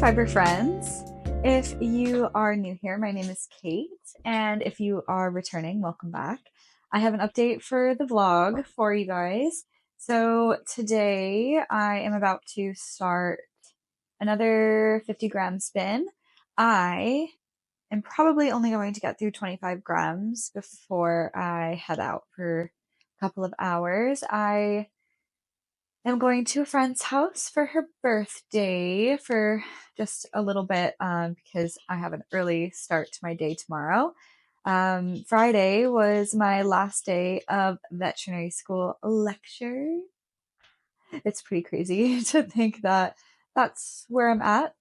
fiber friends. If you are new here, my name is Kate, and if you are returning, welcome back. I have an update for the vlog for you guys. So today I am about to start another 50-gram spin. I am probably only going to get through 25 grams before I head out for a couple of hours. I am going to a friend's house for her birthday for just a little bit because I have an early start to my day tomorrow. Friday was my last day of veterinary school lecture. It's pretty crazy to think that that's where I'm at.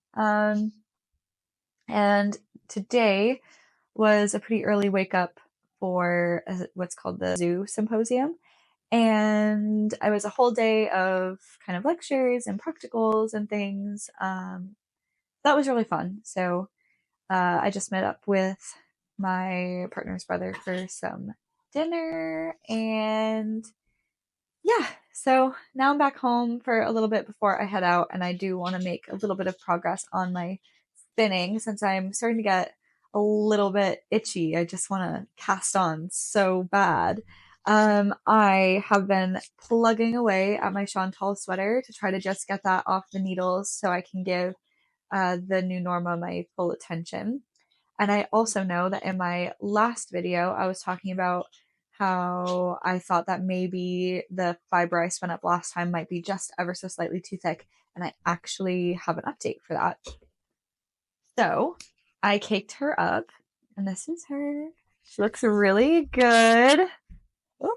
And today was a pretty early wake up for what's called the zoo symposium. And I was a whole day of kind of lectures and practicals and things. That was really fun. So I just met up with my partner's brother for some dinner. And yeah, so now I'm back home for a little bit before I head out. And I do want to make a little bit of progress on my spinning since I'm starting to get a little bit itchy. I just want to cast on so bad. I have been plugging away at my Chantal sweater to try to just get that off the needles so I can give the new Norma my full attention. And I also know that in my last video, I was talking about how I thought that maybe the fiber I spun up last time might be just ever so slightly too thick, and I actually have an update for that. So I caked her up, and this is her. She looks really good. Oh,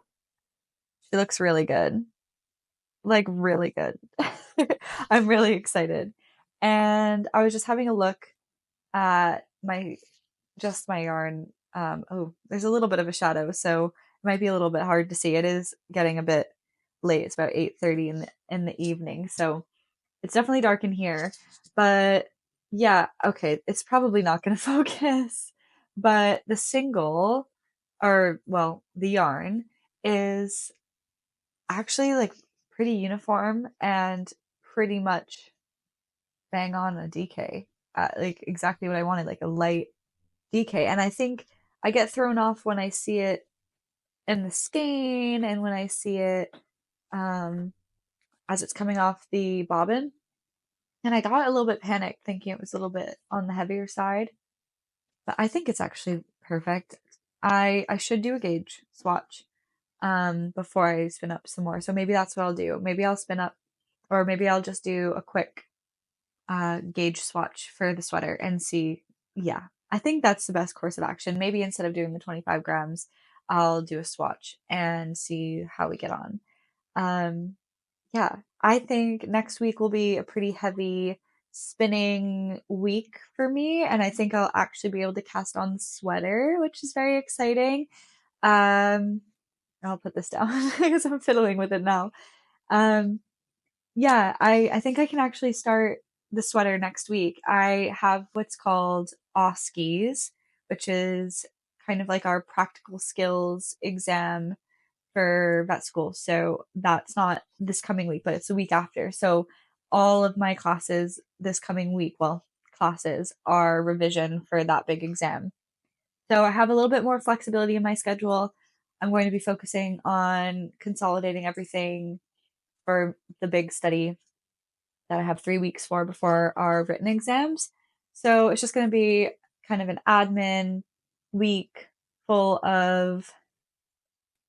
she looks really good. Like, really good. I'm really excited. And I was just having a look at my yarn. Oh, there's a little bit of a shadow, so it might be a little bit hard to see. It is getting a bit late. It's about 8:30 in the evening, so it's definitely dark in here. But yeah, okay, it's probably not going to focus. But the single, or well, the yarn is actually like pretty uniform and pretty much bang on a DK. Like exactly what I wanted, like a light DK. And I think I get thrown off when I see it in the skein and when I see it um, as it's coming off the bobbin. And I got a little bit panicked thinking it was a little bit on the heavier side, but I think it's actually perfect. I should do a gauge swatch before I spin up some more. So maybe that's what I'll do. Maybe I'll spin up, or maybe I'll just do a quick gauge swatch for the sweater and see. Yeah, I think that's the best course of action. Maybe instead of doing the 25 grams, I'll do a swatch and see how we get on. Yeah, I think next week will be a pretty heavy spinning week for me, and I think I'll actually be able to cast on the sweater, which is very exciting. Um, I'll put this down because I'm fiddling with it now. Um, yeah, I think I can actually start the sweater next week. I have what's called OSCEs, which is kind of like our practical skills exam for vet school. So that's not this coming week, but it's the week after. So all of my classes this coming week, well, classes are revision for that big exam. So I have a little bit more flexibility in my schedule. I'm going to be focusing on consolidating everything for the big study that I have 3 weeks for before our written exams. So it's just going to be kind of an admin week full of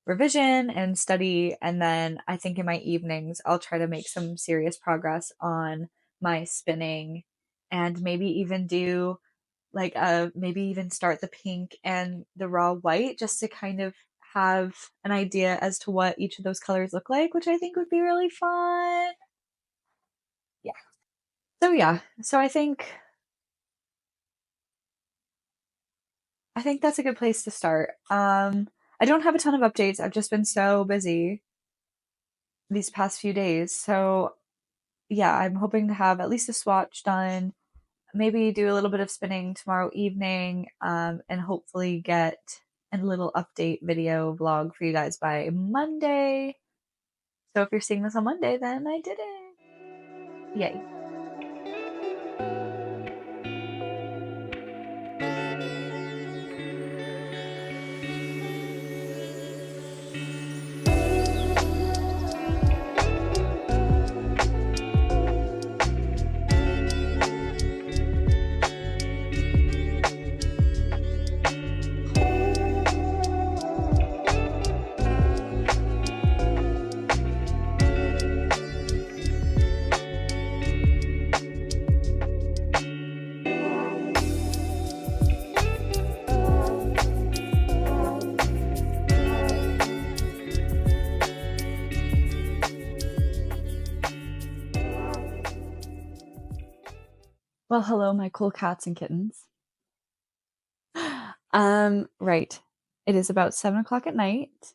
revision and study. And then I think in my evenings, I'll try to make some serious progress on my spinning and maybe even do like maybe even start the pink and the raw white just to kind of have an idea as to what each of those colors look like, which I think would be really fun. Yeah. So yeah. So I think that's a good place to start. I don't have a ton of updates. I've just been so busy these past few days. So yeah, I'm hoping to have at least a swatch done, maybe do a little bit of spinning tomorrow evening, and hopefully get a little update video vlog for you guys by Monday. So if you're seeing this on Monday, then I did it. Yay. Well, hello, my cool cats and kittens. Right. It is about 7 o'clock at night.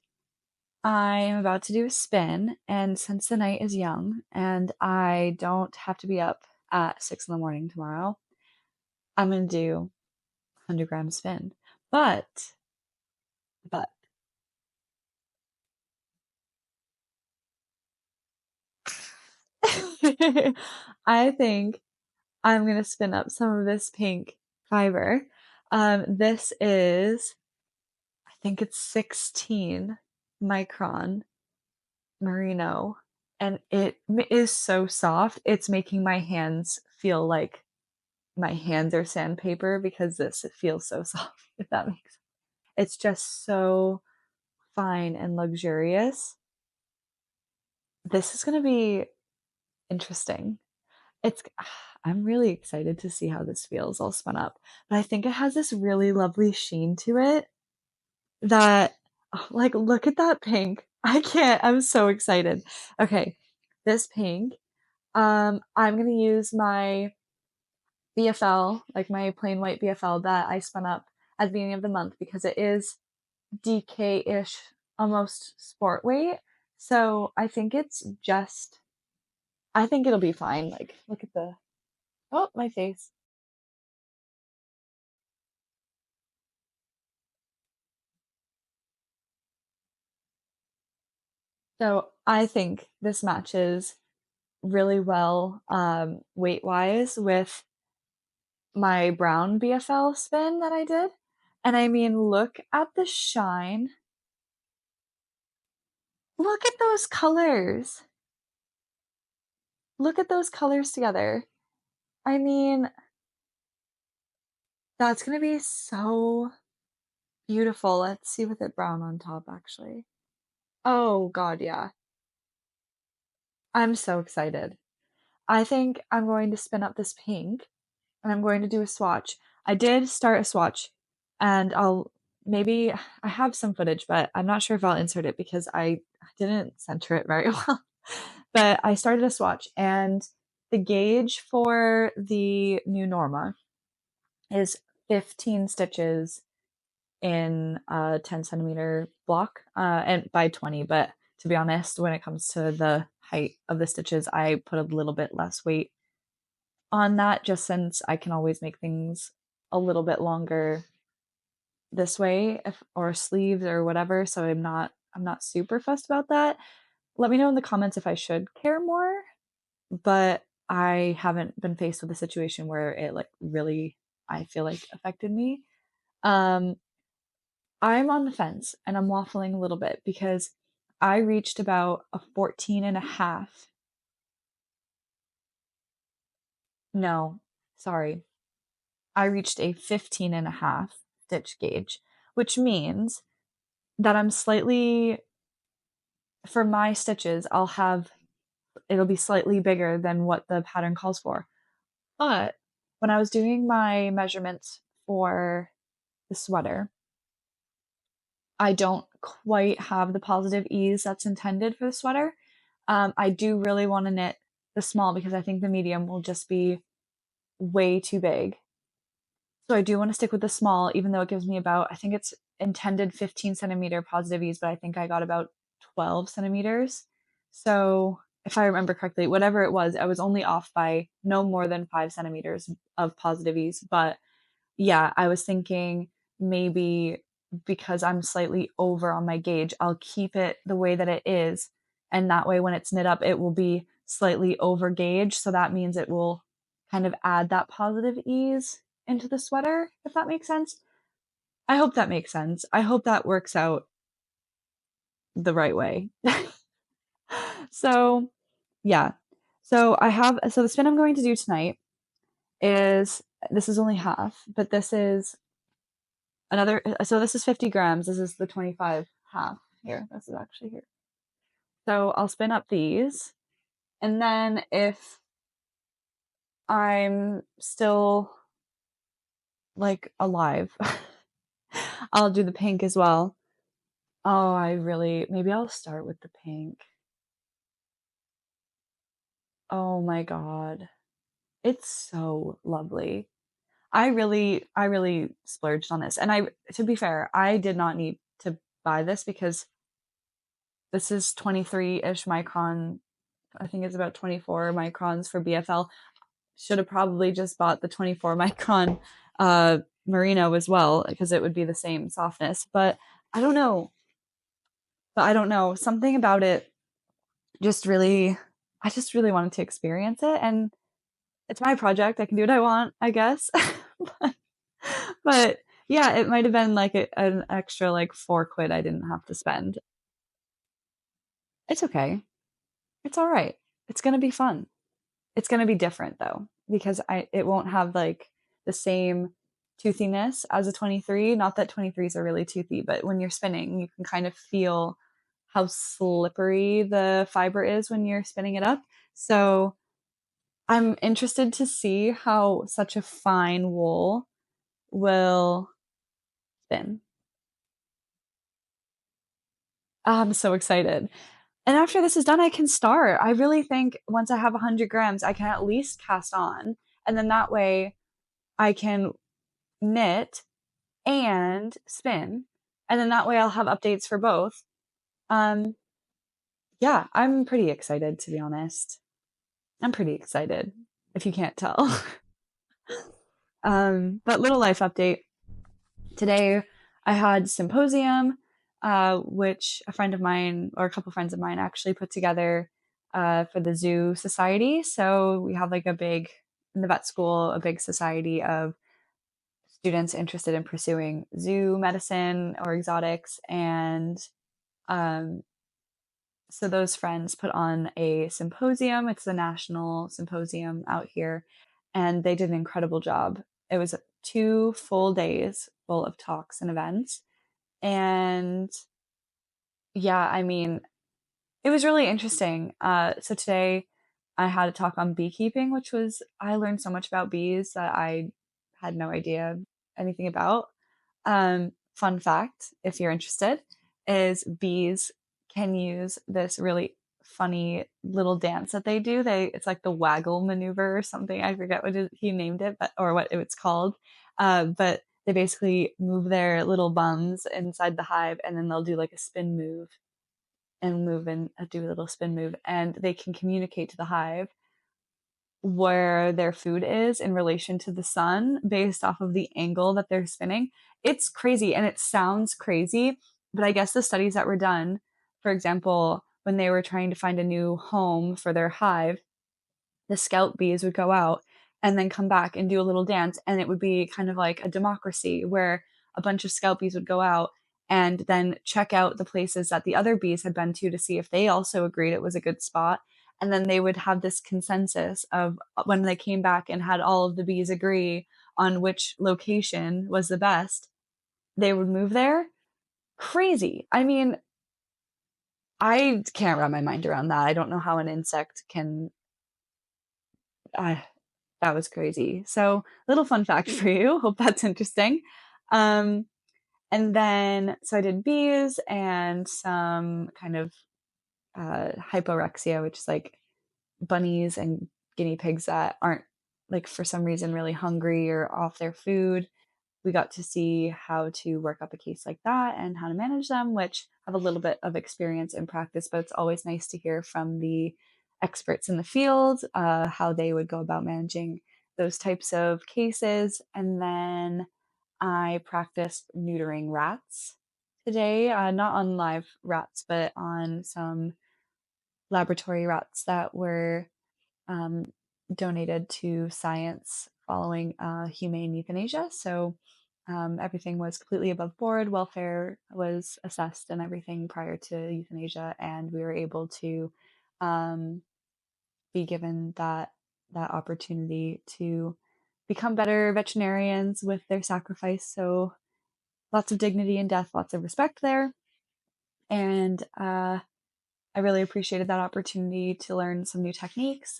I am about to do a spin, and since the night is young and I don't have to be up at 6 in the morning tomorrow, I'm gonna do 100 gram spin. But I think I'm gonna spin up some of this pink fiber. This is, I think it's 16 micron Merino, and is so soft. It's making my hands feel like my hands are sandpaper because it feels so soft, if that makes sense. It's just so fine and luxurious. This is going to be interesting. It's I'm really excited to see how this feels all spun up. But I think it has this really lovely sheen to it that like look at that pink. I can't. I'm so excited. Okay. This pink. I'm gonna use my BFL, like my plain white BFL that I spun up at the beginning of the month because it is DK-ish, almost sport weight. So I think it'll be fine. Like, look at my face. So I think this matches really well, weight wise with my brown BFL spin that I did. And I mean, look at the shine. Look at those colors. Look at those colors together. I mean, that's gonna be so beautiful. Let's see with it brown on top, actually. Oh God, yeah. I'm so excited. I think I'm going to spin up this pink and I'm going to do a swatch. I did start a swatch and maybe I have some footage, but I'm not sure if I'll insert it because I didn't center it very well. But I started a swatch and the gauge for the new Norma is 15 stitches in a 10 centimeter block and by 20. But to be honest, when it comes to the height of the stitches, I put a little bit less weight on that just since I can always make things a little bit longer this way or sleeves or whatever. So I'm not super fussed about that. Let me know in the comments if I should care more, but I haven't been faced with a situation where it like really I feel like affected me. Um I'm on the fence and I'm waffling a little bit because I reached about a 14 and a half. No, sorry. I reached a 15 and a half stitch gauge, which means that I'm slightly, for my stitches, it'll be slightly bigger than what the pattern calls for. But when I was doing my measurements for the sweater, I don't quite have the positive ease that's intended for the sweater. I do really want to knit the small because I think the medium will just be way too big. So I do want to stick with the small, even though it gives me about, I think it's intended 15 centimeter positive ease, but I think I got about 12 centimeters. So if I remember correctly, whatever it was, I was only off by no more than 5 centimeters of positive ease. But yeah, I was thinking maybe because I'm slightly over on my gauge, I'll keep it the way that it is. And that way, when it's knit up, it will be slightly over gauge. So that means it will kind of add that positive ease into the sweater, if that makes sense. I hope that makes sense. I hope that works out the right way. So, yeah. So the spin I'm going to do tonight is this is only half, but this is another, so this is 50 grams. This is the 25 half here. This is actually here. So I'll spin up these. And then if I'm still like alive, I'll do the pink as well. Oh, maybe I'll start with the pink. Oh my God. It's so lovely. I really splurged on this. And to be fair, I did not need to buy this because this is 23-ish micron. I think it's about 24 microns for BFL. Should have probably just bought the 24 micron Merino as well because it would be the same softness. But I don't know. I don't know. Something about it just really, I just really wanted to experience it. And it's my project. I can do what I want, I guess. but, but yeah, it might have been like an extra like 4 quid I didn't have to spend. It's okay. It's all right. It's going to be fun. It's going to be different though, because it won't have like the same toothiness as a 23. Not that 23s are really toothy, but when you're spinning, you can kind of feel how slippery the fiber is when you're spinning it up. So I'm interested to see how such a fine wool will spin. I'm so excited. And after this is done, I can start. I really think once I have 100 grams, I can at least cast on. And then that way I can knit and spin. And then that way I'll have updates for both. Um, yeah, I'm pretty excited, to be honest. I'm pretty excited, if you can't tell. But little life update. Today I had symposium, which a friend of mine or a couple friends of mine actually put together for the zoo society. So we have like in the vet school, a big society of students interested in pursuing zoo medicine or exotics. And um, so those friends put on a symposium. It's a national symposium out here, and they did an incredible job. It was 2 full days full of talks and events. And yeah, I mean, it was really interesting. So today I had a talk on beekeeping, I learned so much about bees that I had no idea anything about. Fun fact, if you're interested, is bees can use this really funny little dance that they do. It's like the waggle maneuver or something. I forget he named it, or what it's called. But they basically move their little bums inside the hive, and then they'll do like a spin move and move and do a little spin move, and they can communicate to the hive where their food is in relation to the sun based off of the angle that they're spinning. It's crazy and it sounds crazy, but I guess the studies that were done, for example, when they were trying to find a new home for their hive, the scout bees would go out and then come back and do a little dance. And it would be kind of like a democracy where a bunch of scout bees would go out and then check out the places that the other bees had been to see if they also agreed it was a good spot. And then they would have this consensus of when they came back and had all of the bees agree on which location was the best, they would move there. Crazy. I mean, I can't wrap my mind around that. I don't know how an insect can. Uh, that was crazy. So, little fun fact for you. Hope that's interesting. Um, and then, so I did bees and some kind of hyporexia, which is like bunnies and guinea pigs that aren't like for some reason really hungry or off their food. We got to see how to work up a case like that and how to manage them, which have a little bit of experience in practice, but it's always nice to hear from the experts in the field how they would go about managing those types of cases. And then I practiced neutering rats today, not on live rats, but on some laboratory rats that were um, donated to science following humane euthanasia. So everything was completely above board. Welfare was assessed and everything prior to euthanasia, and we were able to um, be given that opportunity to become better veterinarians with their sacrifice. So lots of dignity in death, lots of respect there, and I really appreciated that opportunity to learn some new techniques.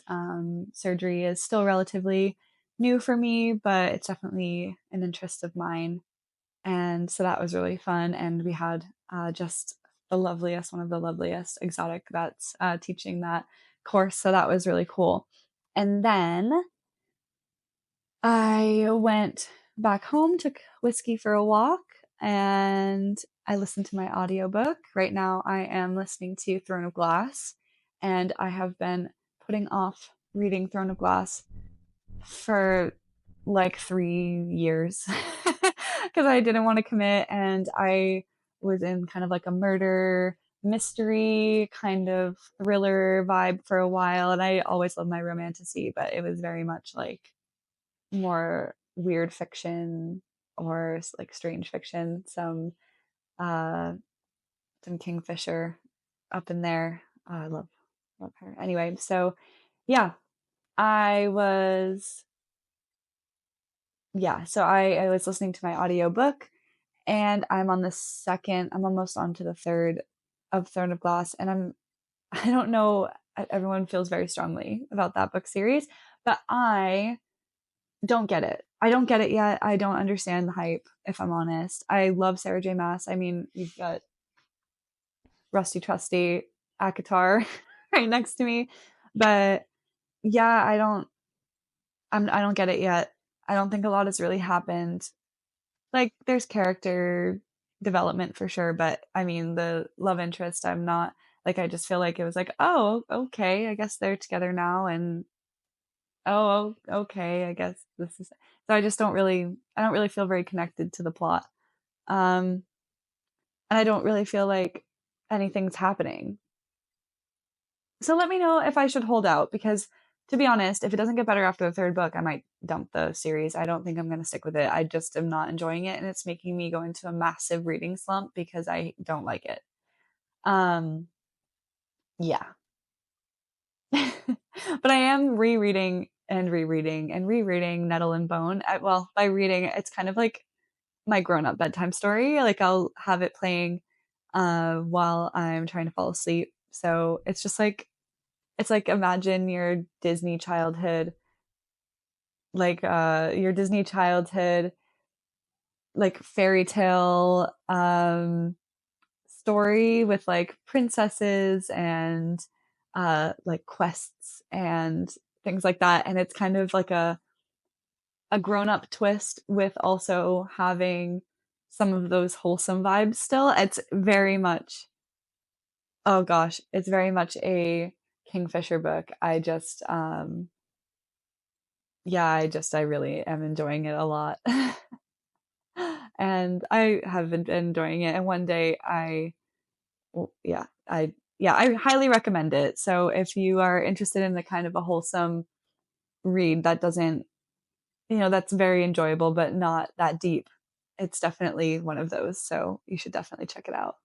Surgery is still relatively new for me, but it's definitely an interest of mine. And so that was really fun. And we had just one of the loveliest exotic vets teaching that course. So that was really cool. And then I went back home, took whiskey for a walk, and I listened to my audiobook. Right now, I am listening to Throne of Glass, and I have been putting off reading Throne of Glass for like 3 years because I didn't want to commit, and I was in kind of like a murder mystery kind of thriller vibe for a while, and I always loved my romantasy, but it was very much like more weird fiction or like strange fiction, uh some Kingfisher up in there. I love her. Anyway, so yeah, I was so I was listening to my audiobook, and I'm almost on to the third of Throne of Glass, and I don't know, everyone feels very strongly about that book series, but I don't get it. I don't get it yet. I don't understand the hype, if I'm honest. I love Sarah J. Maas. I mean, you've got Rusty Trusty Akatar right next to me. But yeah, I don't get it yet. I don't think a lot has really happened. Like there's character development for sure, but I mean the love interest, I'm not like, I just feel like it was like, oh, okay, I guess they're together now, and oh, okay, I guess this is, so I don't really feel very connected to the plot. Um, and I don't really feel like anything's happening. So let me know if I should hold out, because to be honest, if it doesn't get better after the third book, I might dump the series. I don't think I'm going to stick with it. I just am not enjoying it, and it's making me go into a massive reading slump because I don't like it. Um, yeah. But I am rereading and rereading and rereading Nettle and Bone. Well, by reading, it's kind of like my grown-up bedtime story. Like I'll have it playing while I'm trying to fall asleep. So it's just like, it's like, imagine your Disney childhood like fairy tale story with like princesses and like quests and things like that, and it's kind of like a grown-up twist with also having some of those wholesome vibes still. It's very much, oh gosh, it's very much a Kingfisher book. I really am enjoying it a lot. And I have been enjoying it, and one day well, I highly recommend it. So if you are interested in the kind of a wholesome read that doesn't, that's very enjoyable but not that deep, it's definitely one of those. So you should definitely check it out.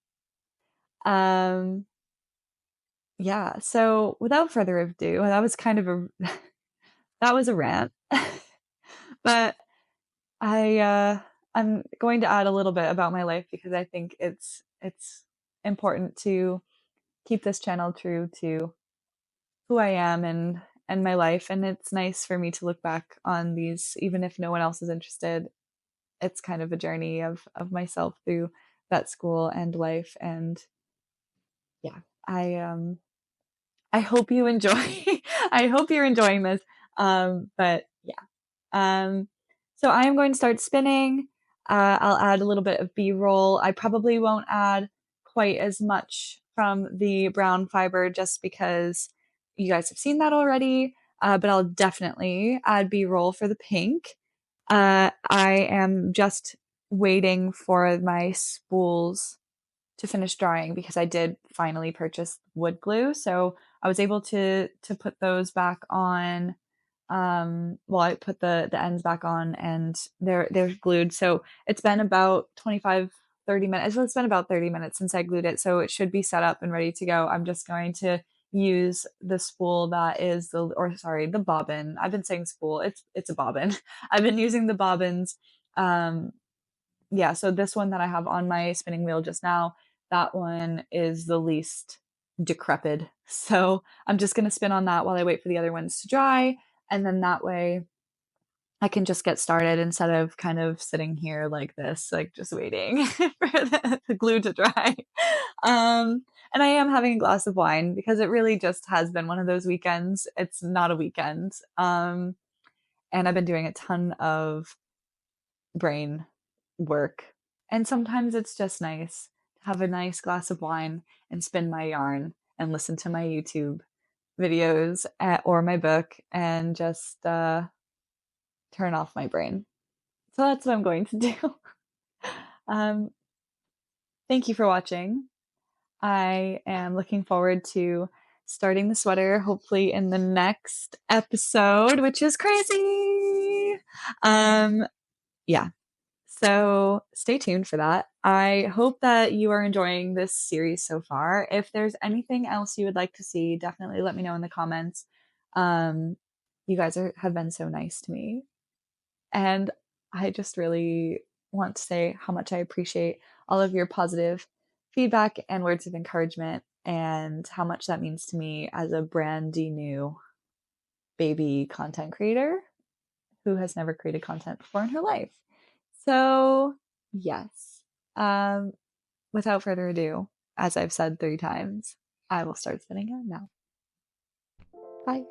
Um, yeah. So without further ado, that was kind of a that was a rant, but I I'm going to add a little bit about my life because I think it's important to keep this channel true to who I am and my life, and it's nice for me to look back on these even if no one else is interested. It's kind of a journey of myself through vet school and life, and yeah, I hope you enjoy I hope you're enjoying this. But yeah. So I am going to start spinning. I'll add a little bit of B-roll. I probably won't add quite as much from the brown fiber just because you guys have seen that already. But I'll definitely add B-roll for the pink. I am just waiting for my spools to finish drying because I did finally purchase wood glue. So I was able to put those back on. Well, I put the ends back on, and they're glued. So it's been about 25-30 minutes. Well, it's been about 30 minutes since I glued it, so it should be set up and ready to go. I'm just going to use the spool that is the bobbin. I've been saying spool. It's a bobbin. I've been using the bobbins. Um, yeah, so this one that I have on my spinning wheel just now, that one is the least decrepit. So I'm just going to spin on that while I wait for the other ones to dry. And then that way I can just get started instead of kind of sitting here like this, like just waiting for the glue to dry. And I am having a glass of wine because it really just has been one of those weekends. It's not a weekend. and I've been doing a ton of brain work. And sometimes it's just nice to have a nice glass of wine and spin my yarn and listen to my YouTube videos or my book and just turn off my brain. So that's what I'm going to do. um, thank you for watching. I am looking forward to starting the sweater hopefully in the next episode, which is crazy. Yeah. So stay tuned for that. I hope that you are enjoying this series so far. If there's anything else you would like to see, definitely let me know in the comments. You guys have been so nice to me. And I just really want to say how much I appreciate all of your positive feedback and words of encouragement and how much that means to me as a brandy new baby content creator who has never created content before in her life. So, yes, um, without further ado, as I've said 3 times, I will start spinning yarn now. Bye.